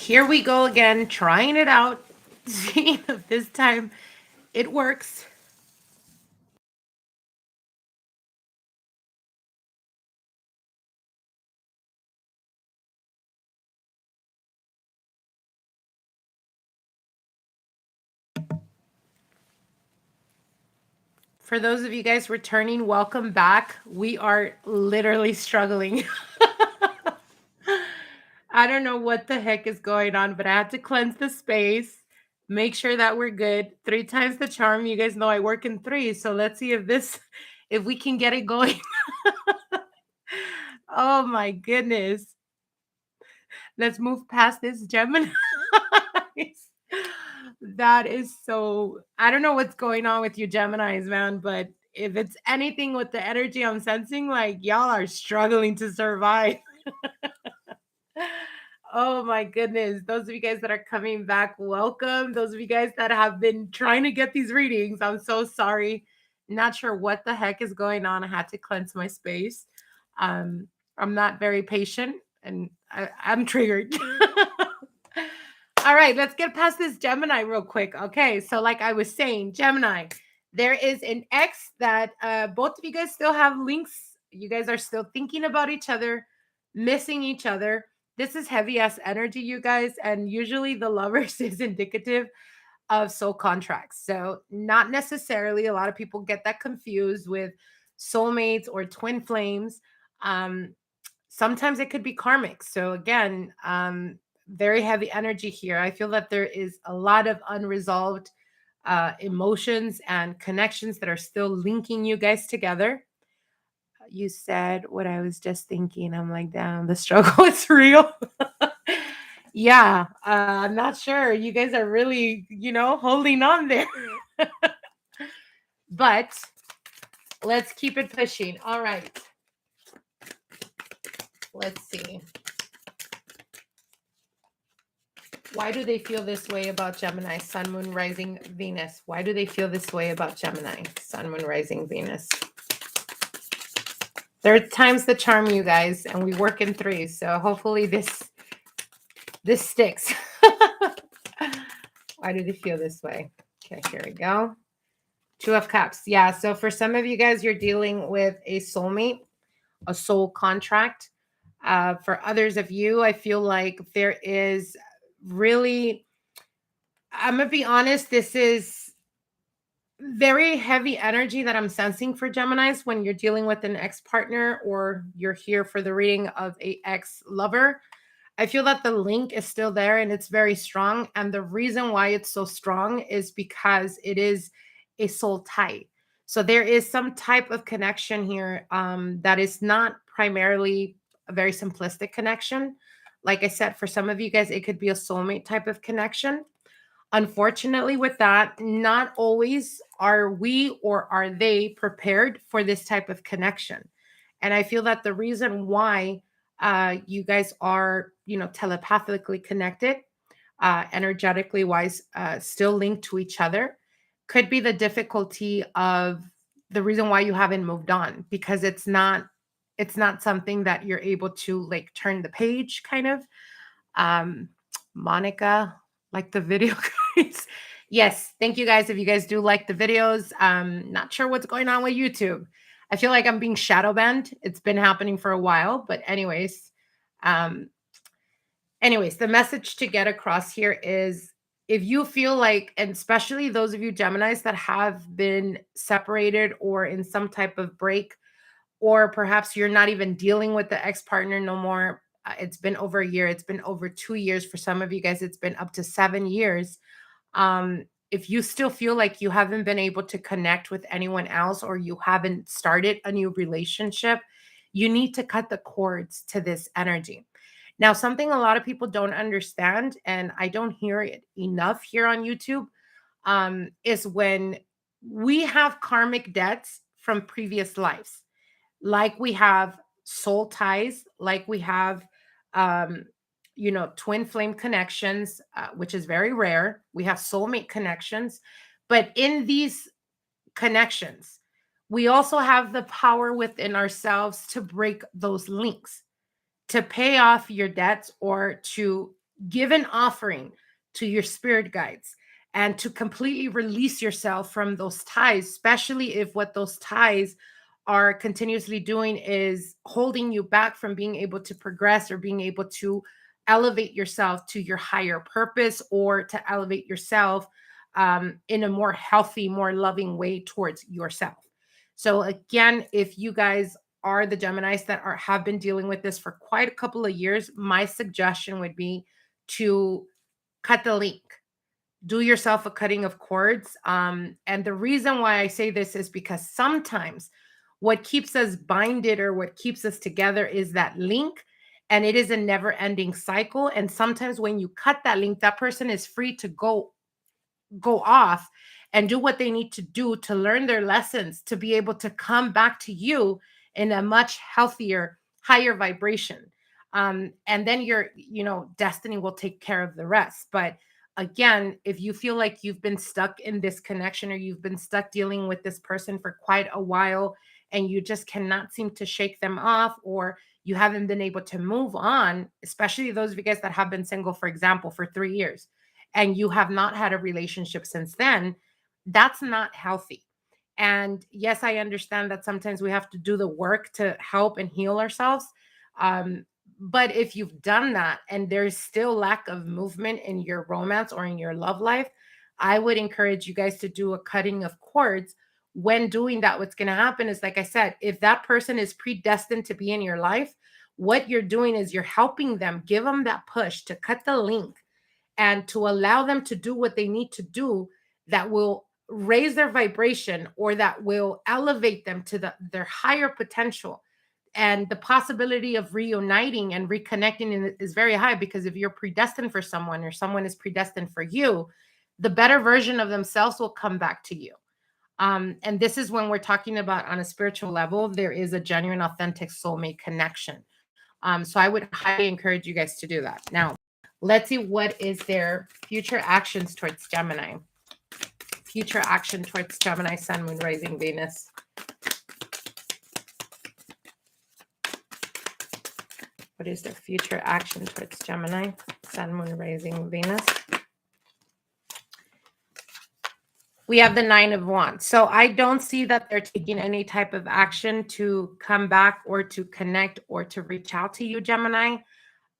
Here we go again, trying it out. See if this time it works. For those of you guys returning, welcome back. We are literally struggling. I don't know what the heck is going on, but I had to cleanse the space, make sure that we're good. 3 times the charm. You guys know I work in three, so let's see if we can get it going. Oh my goodness. Let's move past this Gemini. That is so, I don't know what's going on with you Geminis, man, but if it's anything with the energy I'm sensing, like y'all are struggling to survive. Oh my goodness. Those of you guys that are coming back, welcome. Those of you guys that have been trying to get these readings, I'm so sorry. Not sure what the heck is going on. I had to cleanse my space. Um, I'm not very patient and I'm triggered. All right, let's get past this Gemini real quick. Okay, so like I was saying, Gemini, there is an X that both of you guys still have links. You guys are still thinking about each other, missing each other. This is heavy ass energy, you guys, and usually the lovers is indicative of soul contracts. So, not necessarily a lot of people get that confused with soulmates or twin flames. Um, Sometimes it could be karmic. So again, very heavy energy here. I feel that there is a lot of unresolved emotions and connections that are still linking you guys together. You said what I was just thinking. I'm like, damn, the struggle is real. Yeah, I'm not sure. You guys are really, holding on there. But let's keep it pushing. All right. Let's see. Why do they feel this way about Gemini, Sun, Moon, Rising, Venus? Why do they feel this way about Gemini, Sun, Moon, Rising, Venus? There are times that charm you guys, and we work in threes, so hopefully this sticks. Why do they feel this way? Okay, here we go. 2 of Cups. Yeah, so for some of you guys, you're dealing with a soulmate, a soul contract. For others of you, I feel like there is really, I'm going to be honest, this is very heavy energy that I'm sensing for Geminis when you're dealing with an ex-partner or you're here for the reading of a ex-lover. I feel that the link is still there and it's very strong. And the reason why it's so strong is because it is a soul tie. So there is some type of connection here that is not primarily a very simplistic connection. Like I said, for some of you guys, it could be a soulmate type of connection. Unfortunately, with that, not always are we or are they prepared for this type of connection. And I feel that the reason why you guys are, telepathically connected, energetically wise, still linked to each other, could be the difficulty of the reason why you haven't moved on because it's not something that you're able to like turn the page kind of. um Monica, like the video, guys. Yes, thank you guys if you guys do like the videos. Not sure what's going on with YouTube. I feel like I'm being shadow banned. It's been happening for a while, but um anyways, the message to get across here is if you feel like, and especially those of you Geminis that have been separated or in some type of break, or perhaps you're not even dealing with the ex-partner no more. It's been over a year, it's been over 2 years. For some of you guys, it's been up to 7 years. If you still feel like you haven't been able to connect with anyone else or you haven't started a new relationship, you need to cut the cords to this energy. Now, something a lot of people don't understand, and I don't hear it enough here on YouTube, is when we have karmic debts from previous lives, like we have soul ties, like we have, um, twin flame connections, which is very rare. We have soulmate connections. But in these connections, we also have the power within ourselves to break those links, to pay off your debts or to give an offering to your spirit guides and to completely release yourself from those ties, especially if what those ties are continuously doing is holding you back from being able to progress or being able to elevate yourself to your higher purpose, or to elevate yourself in a more healthy, more loving way towards yourself. So again, if you guys are the Geminis that have been dealing with this for quite a couple of years, my suggestion would be to cut the link. Do yourself a cutting of cords. And the reason why I say this is because sometimes what keeps us binded or what keeps us together is that link, and it is a never ending cycle. And sometimes when you cut that link, that person is free to go off and do what they need to do to learn their lessons, to be able to come back to you in a much healthier, higher vibration. And then destiny will take care of the rest. But again, if you feel like you've been stuck in this connection, or you've been stuck dealing with this person for quite a while, and you just cannot seem to shake them off, or you haven't been able to move on, especially those of you guys that have been single, for example, for 3 years, and you have not had a relationship since then, that's not healthy. And yes, I understand that sometimes we have to do the work to help and heal ourselves. Um, but if you've done that and there's still lack of movement in your romance or in your love life, I would encourage you guys to do a cutting of cords. When doing that, what's going to happen is, like I said, if that person is predestined to be in your life, what you're doing is you're helping them, give them that push to cut the link and to allow them to do what they need to do that will raise their vibration, or that will elevate them to their higher potential. And the possibility of reuniting and reconnecting is very high, because if you're predestined for someone, or someone is predestined for you, the better version of themselves will come back to you. And this is when we're talking about, on a spiritual level, there is a genuine, authentic soulmate connection. So I would highly encourage you guys to do that. Now, let's see what is their future actions towards Gemini. Future action towards Gemini, Sun, Moon, Rising, Venus. What is their future action towards Gemini, Sun, Moon, Rising, Venus? We have the 9 of Wands. So I don't see that they're taking any type of action to come back or to connect or to reach out to you, Gemini.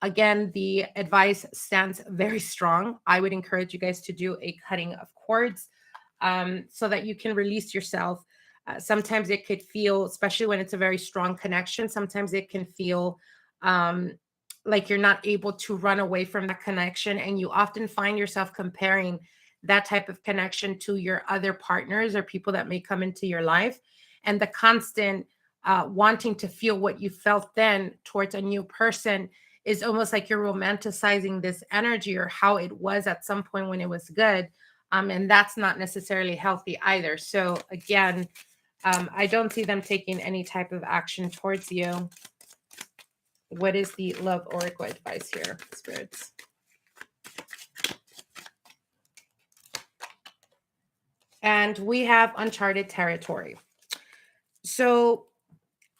Again, the advice stands very strong. I would encourage you guys to do a cutting of cords so that you can release yourself. Sometimes it could feel, especially when it's a very strong connection, sometimes it can feel like you're not able to run away from that connection. And you often find yourself comparing that type of connection to your other partners or people that may come into your life. And the constant wanting to feel what you felt then towards a new person is almost like you're romanticizing this energy, or how it was at some point when it was good. And that's not necessarily healthy either. So again, I don't see them taking any type of action towards you. What is the love oracle advice here, spirits? And we have uncharted territory. So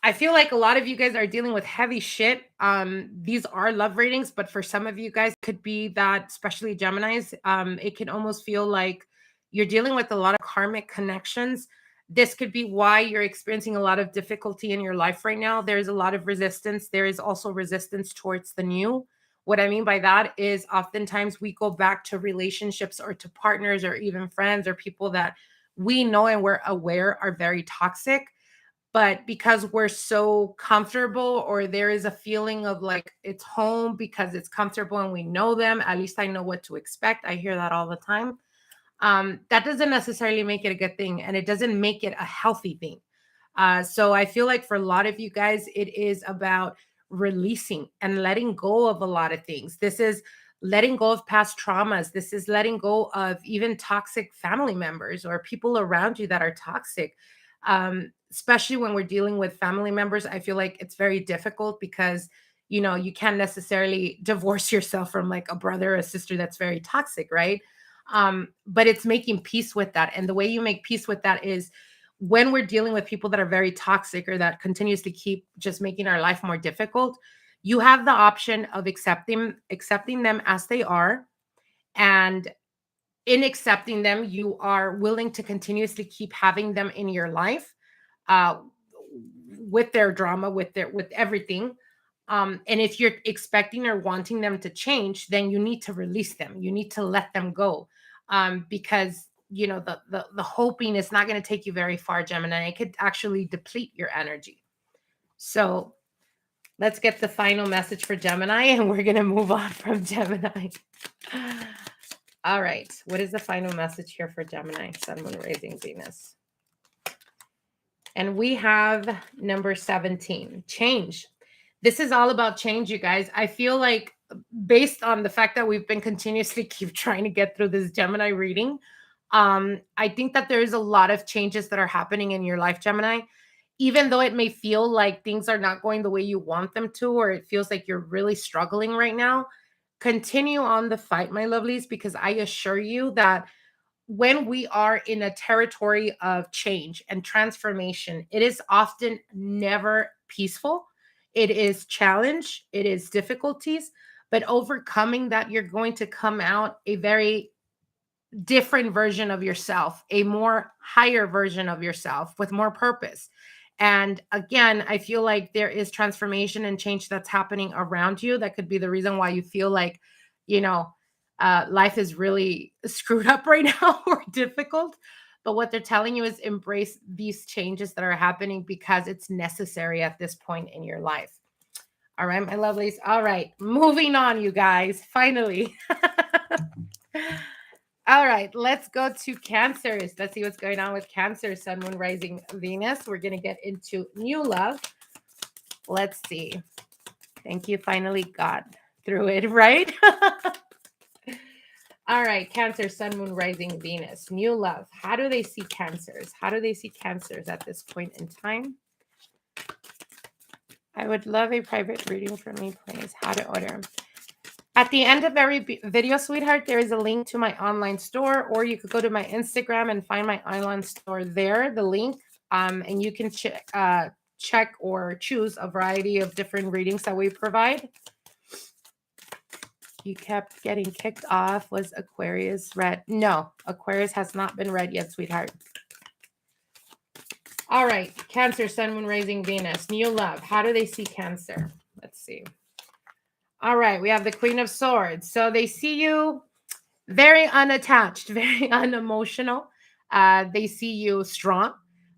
I feel like a lot of you guys are dealing with heavy shit. These are love readings, but for some of you guys, could be that, especially Geminis, it can almost feel like you're dealing with a lot of karmic connections. This could be why you're experiencing a lot of difficulty in your life right now. There's a lot of resistance. There is also resistance towards the new. What I mean by that is oftentimes we go back to relationships or to partners or even friends or people that we know and we're aware are very toxic. But because we're so comfortable, or there is a feeling of like it's home because it's comfortable and we know them, at least I know what to expect. I hear that all the time. That doesn't necessarily make it a good thing, and it doesn't make it a healthy thing. So I feel like for a lot of you guys, it is about releasing and letting go of a lot of things. This is letting go of past traumas. This is letting go of even toxic family members or people around you that are toxic. Especially when we're dealing with family members, I feel like it's very difficult because, you can't necessarily divorce yourself from like a brother or a sister that's very toxic, right? But it's making peace with that. And the way you make peace with that is when we're dealing with people that are very toxic or that continuously keep just making our life more difficult, You have the option of accepting them as they are, and in accepting them, you are willing to continuously keep having them in your life, uh, with their drama, with everything. And if you're expecting or wanting them to change, then you need to release them. You need to let them go, because the hoping is not going to take you very far, Gemini. It could actually deplete your energy. So let's get the final message for Gemini, and we're going to move on from Gemini. All right. What is the final message here for Gemini, Sun, Moon, Rising, Venus? And we have number 17, change. This is all about change, you guys. I feel like, based on the fact that we've been continuously keep trying to get through this Gemini reading, I think that there is a lot of changes that are happening in your life, Gemini. Even though it may feel like things are not going the way you want them to, or it feels like you're really struggling right now, continue on the fight, my lovelies, because I assure you that when we are in a territory of change and transformation, it is often never peaceful. It is challenge, it is difficulties, but overcoming that, you're going to come out a very different version of yourself, a more higher version of yourself with more purpose. And again, I feel like there is transformation and change that's happening around you. That could be the reason why you feel like, life is really screwed up right now or difficult. But what they're telling you is embrace these changes that are happening because it's necessary at this point in your life. All right, my lovelies. All right, moving on, you guys. Finally. All right, let's go to Cancers. Let's see what's going on with Cancer, Sun, Moon, Rising, Venus. We're going to get into new love. Let's see. Thank you. Finally got through it, right? All right, Cancer, Sun, Moon, Rising, Venus. New love. How do they see Cancers? How do they see Cancers at this point in time? I would love a private reading from me, please. How to order. At the end of every video, sweetheart, there is a link to my online store, or you could go to my Instagram and find my online store there, the link, and you can check or choose a variety of different readings that we provide. You kept getting kicked off. Was Aquarius read? No, Aquarius has not been read yet, sweetheart. All right, Cancer, Sun, Moon, Rising, Venus. New love. How do they see Cancer? Let's see. All right, we have the Queen of Swords. So they see you very unattached, very unemotional. They see you strong.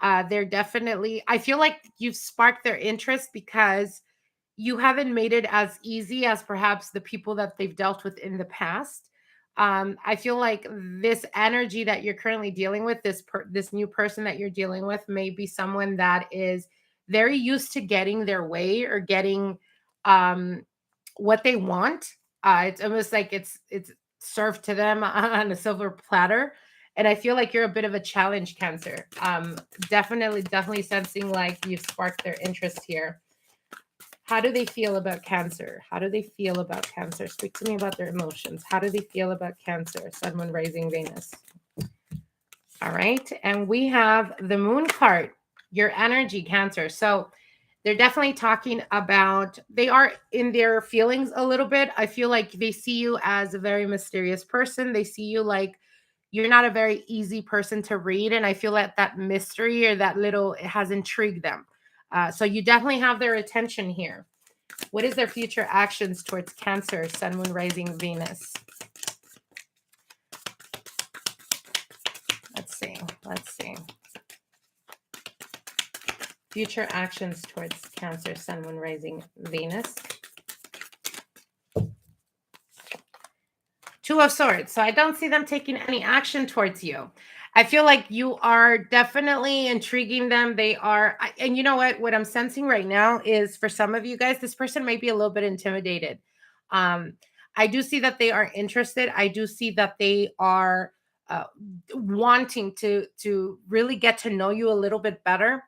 They're definitely, I feel like you've sparked their interest because you haven't made it as easy as perhaps the people that they've dealt with in the past. I feel like this energy that you're currently dealing with, this new person that you're dealing with, may be someone that is very used to getting their way or getting what they want. It's almost like it's served to them on a silver platter. And I feel like you're a bit of a challenge, Cancer. Definitely sensing like you've sparked their interest here. How do they feel about Cancer? How do they feel about Cancer? Speak to me about their emotions. How do they feel about Cancer? Sun, Moon, Rising, Venus. All right. And we have the Moon card, your energy, Cancer. So they're definitely talking about, they are in their feelings a little bit. I feel like they see you as a very mysterious person. They see you like you're not a very easy person to read. And I feel like that mystery or that little, it has intrigued them. So you definitely have their attention here. What is their future actions towards Cancer, Sun, Moon, Rising, Venus? Let's see. Future actions towards Cancer, Sun, Moon, Rising, Venus. Two of Swords. So I don't see them taking any action towards you. I feel like you are definitely intriguing them. They are, and you know what I'm sensing right now is, for some of you guys, this person may be a little bit intimidated. I do see that they are interested. I do see that they are wanting to really get to know you a little bit better.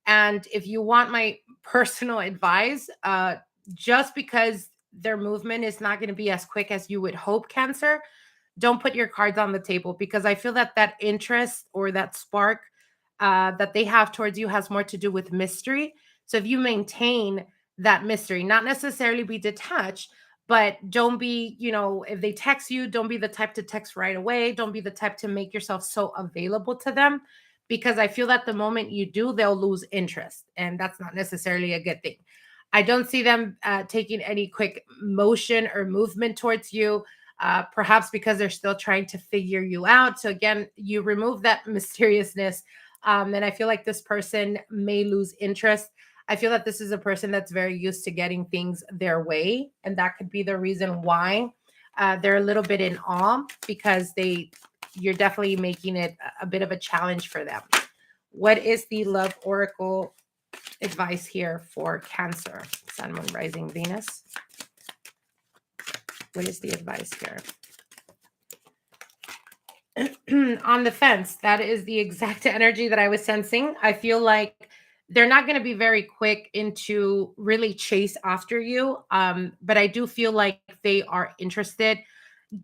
And if you want my personal advice, just because their movement is not going to be as quick as you would hope, Cancer, don't put your cards on the table, because I feel that that interest or that spark that they have towards you has more to do with mystery. So if you maintain that mystery. Not necessarily be detached, but don't be, if they text you, don't be the type to text right away. Don't be the type to make yourself so available to them, because I feel that the moment you do, they'll lose interest. And that's not necessarily a good thing. I don't see them taking any quick motion or movement towards you, perhaps because they're still trying to figure you out. So, again, you remove that mysteriousness. And I feel like this person may lose interest. I feel that this is a person that's very used to getting things their way. And that could be the reason why they're a little bit in awe, because you're definitely making it a bit of a challenge for them. What is the love oracle advice here for Cancer, Sun, Moon, Rising, Venus? What is the advice here? On the fence, that is the exact energy that I was sensing. I feel like they're not going to be very quick into really chase after you. But I do feel like they are interested.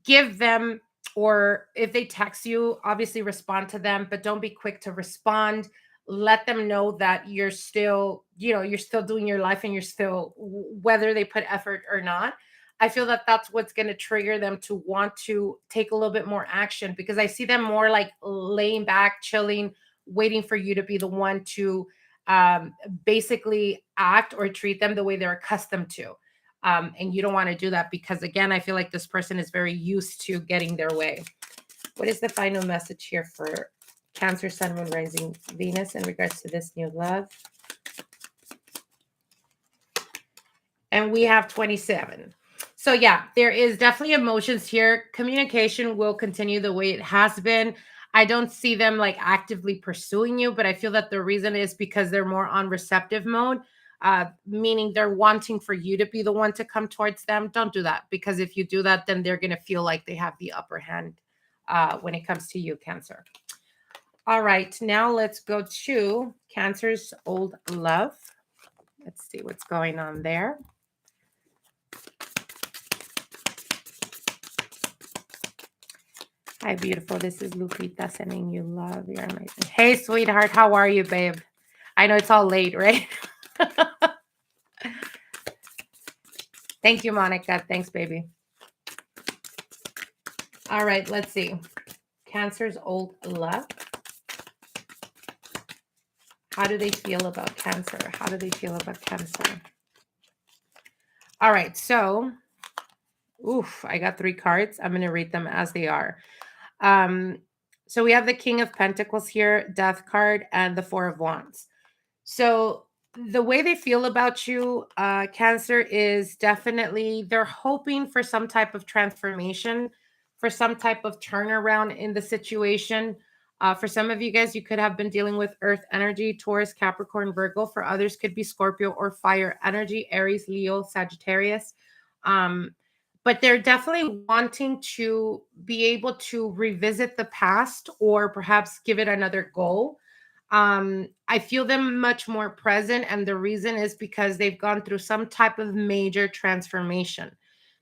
Give them, or if they text you, obviously respond to them, but don't be quick to respond. Let them know that you're still, you're still doing your life, and you're still, whether they put effort or not. I feel that that's what's going to trigger them to want to take a little bit more action, because I see them more like laying back, chilling, waiting for you to be the one to basically act or treat them the way they're accustomed to. And you don't want to do that, because, again, I feel like this person is very used to getting their way. What is the final message here for Cancer, Sun, Moon, Rising, Venus in regards to this new love? And we have 27. So, yeah, there is definitely emotions here. Communication will continue the way it has been. I don't see them like actively pursuing you, but I feel that the reason is because they're more on receptive mode, meaning they're wanting for you to be the one to come towards them. Don't do that, because if you do that, then they're going to feel like they have the upper hand when it comes to you, Cancer. All right, now let's go to Cancer's old love. Let's see what's going on there. Hi, beautiful. This is Lupita sending you love. You're amazing. Hey, sweetheart. How are you, babe? I know it's all late, right? Thank you, Monica. Thanks, baby. All right, let's see. Cancer's old love. How do they feel about Cancer? How do they feel about Cancer? All right, so, I got 3 cards. I'm going to read them as they are. So we have the King of Pentacles here, Death card, and the 4 of Wands. So the way they feel about you, Cancer, is definitely they're hoping for some type of transformation, for some type of turnaround in the situation. For some of you guys, you could have been dealing with Earth energy, Taurus, Capricorn, Virgo. For others, could be Scorpio or fire energy, Aries, Leo, Sagittarius. But they're definitely wanting to be able to revisit the past, or perhaps give it another go. I feel them much more present, and the reason is because they've gone through some type of major transformation.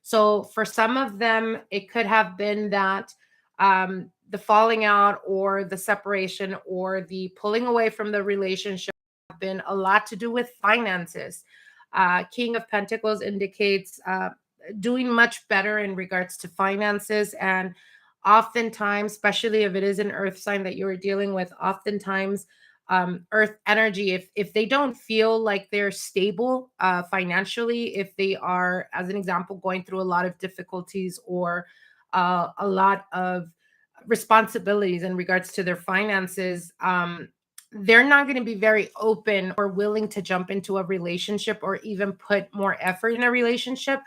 So for some of them, it could have been that the falling out, or the separation, or the pulling away from the relationship have been a lot to do with finances. King of Pentacles indicates doing much better in regards to finances. And oftentimes, especially if it is an earth sign that you're dealing with, oftentimes earth energy, if they don't feel like they're stable financially, if they are, as an example, going through a lot of difficulties, or a lot of responsibilities in regards to their finances, they're not going to be very open or willing to jump into a relationship, or even put more effort in a relationship,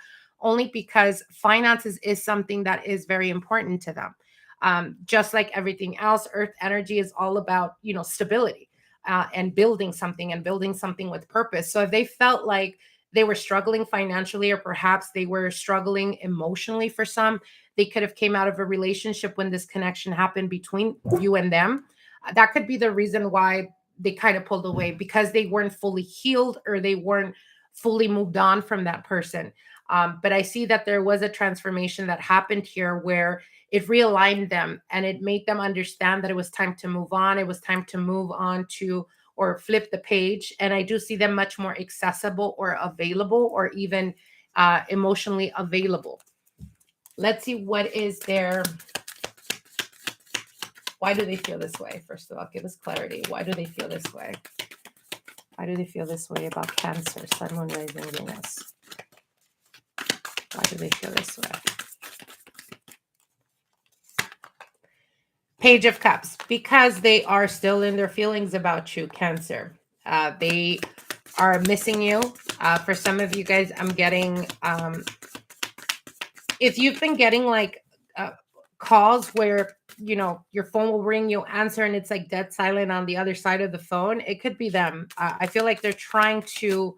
only because finances is something that is very important to them. Just like everything else, earth energy is all about, stability, and building something, and building something with purpose. So if they felt like they were struggling financially, or perhaps they were struggling emotionally, for some, they could have came out of a relationship when this connection happened between you and them. That could be the reason why they kind of pulled away, because they weren't fully healed, or they weren't fully moved on from that person. But I see that there was a transformation that happened here, where it realigned them, and it made them understand that it was time to move on. It was time to move on to or flip the page. And I do see them much more accessible or available, or even emotionally available. Let's see what is their, why do they feel this way? First of all, give us clarity. Why do they feel this way? Why do they feel this way about Cancer, Sun, Moon, Rising, Venus? Why do they feel this way? Page of Cups, because they are still in their feelings about you, Cancer. They are missing you. For some of you guys, I'm getting, if you've been getting like calls where, you know, your phone will ring, you answer, and it's like dead silent on the other side of the phone, it could be them. I feel like they're trying to,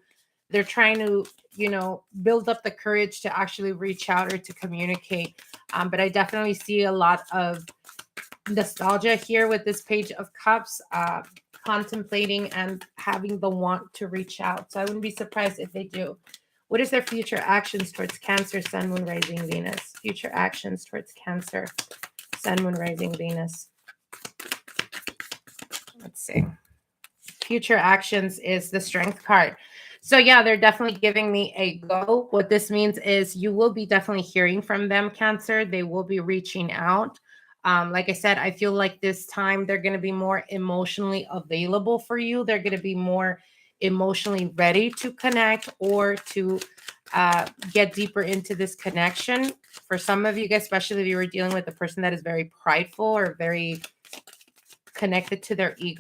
you know, build up the courage to actually reach out or to communicate. But I definitely see a lot of nostalgia here with this Page of Cups, contemplating and having the want to reach out. So I wouldn't be surprised if they do. What is their future actions towards Cancer, Sun, Moon, Rising, Venus? Future actions towards Cancer, Sun, Moon, Rising, Venus. Let's see. Future actions is the Strength card. So yeah, they're definitely giving me a go. What this means is you will be definitely hearing from them, Cancer. They will be reaching out. Like I said, I feel like this time they're going to be more emotionally available for you. They're going to be more emotionally ready to connect or to get deeper into this connection. For some of you guys, especially if you were dealing with a person that is very prideful or very connected to their ego,